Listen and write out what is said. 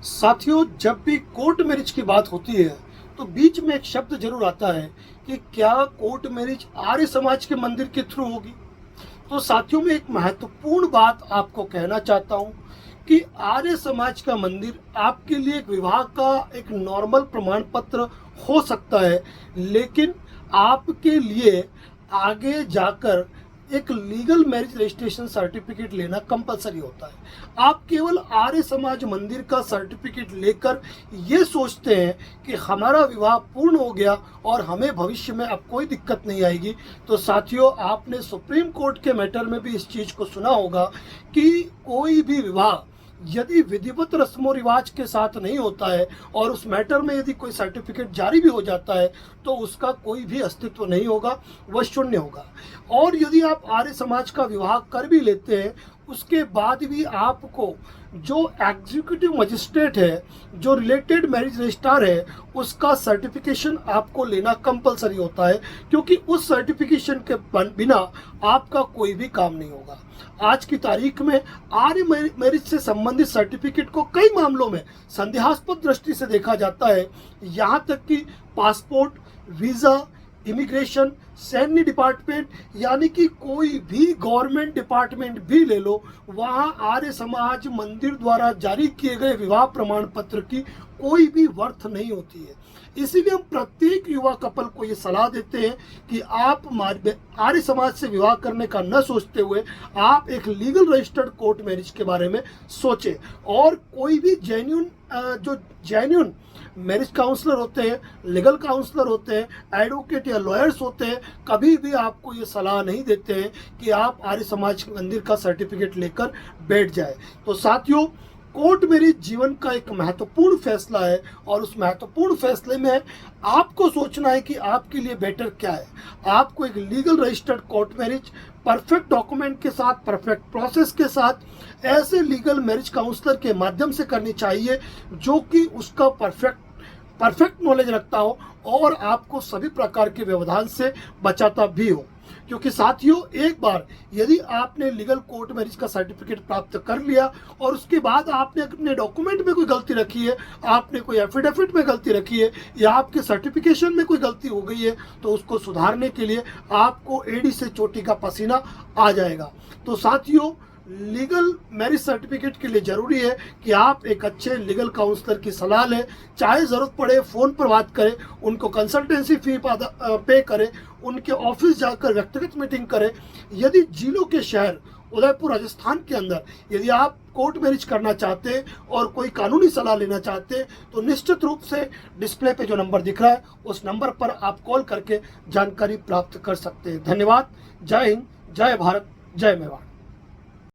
साथियों, जब भी कोर्ट मैरिज की बात होती है तो बीच में एक शब्द जरूर आता है कि क्या कोर्ट मैरिज आर्य समाज के मंदिर के थ्रू होगी। तो साथियों, में एक महत्वपूर्ण बात आपको कहना चाहता हूं कि आर्य समाज का मंदिर आपके लिए एक विवाह का एक नॉर्मल प्रमाण पत्र हो सकता है, लेकिन आपके लिए आगे जाकर एक लीगल मैरिज रजिस्ट्रेशन सर्टिफिकेट लेना कंपलसरी होता है। आप केवल आर्य समाज मंदिर का सर्टिफिकेट लेकर ये सोचते हैं कि हमारा विवाह पूर्ण हो गया और हमें भविष्य में अब कोई दिक्कत नहीं आएगी। तो साथियों, आपने सुप्रीम कोर्ट के मैटर में भी इस चीज़ को सुना होगा कि कोई भी विवाह यदि विधिवत रस्मो रिवाज के साथ नहीं होता है और उस मैटर में यदि कोई सर्टिफिकेट जारी भी हो जाता है तो उसका कोई भी अस्तित्व नहीं होगा, वह शून्य होगा। और यदि आप आर्य समाज का विवाह कर भी लेते हैं, उसके बाद भी आपको जो एग्जीक्यूटिव मजिस्ट्रेट है, जो रिलेटेड मैरिज रजिस्ट्रार है, उसका सर्टिफिकेशन आपको लेना कंपलसरी होता है, क्योंकि उस सर्टिफिकेशन के बिना आपका कोई भी काम नहीं होगा। आज की तारीख में आर्य मैरिज से संबंधित सर्टिफिकेट को कई मामलों में संदेहास्पद दृष्टि से देखा जाता है। यहाँ तक कि पासपोर्ट, वीजा, इमिग्रेशन, सैन्य डिपार्टमेंट, यानी कि कोई भी गवर्नमेंट डिपार्टमेंट भी ले लो, वहाँ आर्य समाज मंदिर द्वारा जारी किए गए विवाह प्रमाण पत्र की कोई भी वर्थ नहीं होती है। इसीलिए हम प्रत्येक युवा कपल को ये सलाह देते हैं कि आप आर्य समाज से विवाह करने का न सोचते हुए आप एक लीगल रजिस्टर्ड कोर्ट मैरिज के बारे में सोचें। और कोई भी जेन्युइन मैरिज काउंसलर होते हैं, लीगल काउंसलर होते हैं, एडवोकेट या लॉयर्स होते हैं, कभी भी आपको ये सलाह नहीं देते हैं कि आप आर्य समाज मंदिर का सर्टिफिकेट लेकर बैठ जाए। तो साथियों, कोर्ट मैरिज जीवन का एक महत्वपूर्ण फैसला है और उस महत्वपूर्ण फैसले में आपको सोचना है कि आपके लिए बेटर क्या है। आपको एक legal registered court marriage perfect document के साथ, परफेक्ट प्रोसेस के साथ, ऐसे लीगल मैरिज काउंसलर के माध्यम से करनी चाहिए जो कि उसका परफेक्ट नॉलेज रखता हो और आपको सभी प्रकार के व्यवधान से बचाता भी हो। क्योंकि साथियों, एक बार यदि आपने लीगल कोर्ट मैरिज का सर्टिफिकेट प्राप्त कर लिया और उसके बाद आपने अपने डॉक्यूमेंट में कोई गलती रखी है, आपने कोई एफिडेविट में गलती रखी है या आपके सर्टिफिकेशन में कोई गलती हो गई है, तो उसको सुधारने के लिए आपको एड़ी से चोटी का पसीना आ जाएगा। तो साथियों, लीगल मैरिज सर्टिफिकेट के लिए जरूरी है कि आप एक अच्छे लीगल काउंसलर की सलाह लें, चाहे ज़रूरत पड़े फ़ोन पर बात करें, उनको कंसल्टेंसी फी पे करें, उनके ऑफिस जाकर व्यक्तिगत मीटिंग करें। यदि जिलों के शहर उदयपुर राजस्थान के अंदर यदि आप कोर्ट मैरिज करना चाहते हैं और कोई कानूनी सलाह लेना चाहते हैं तो निश्चित रूप से डिस्प्ले पे जो नंबर दिख रहा है उस नंबर पर आप कॉल करके जानकारी प्राप्त कर सकते हैं। धन्यवाद। जय हिंद, जय भारत, जय मेवाड़।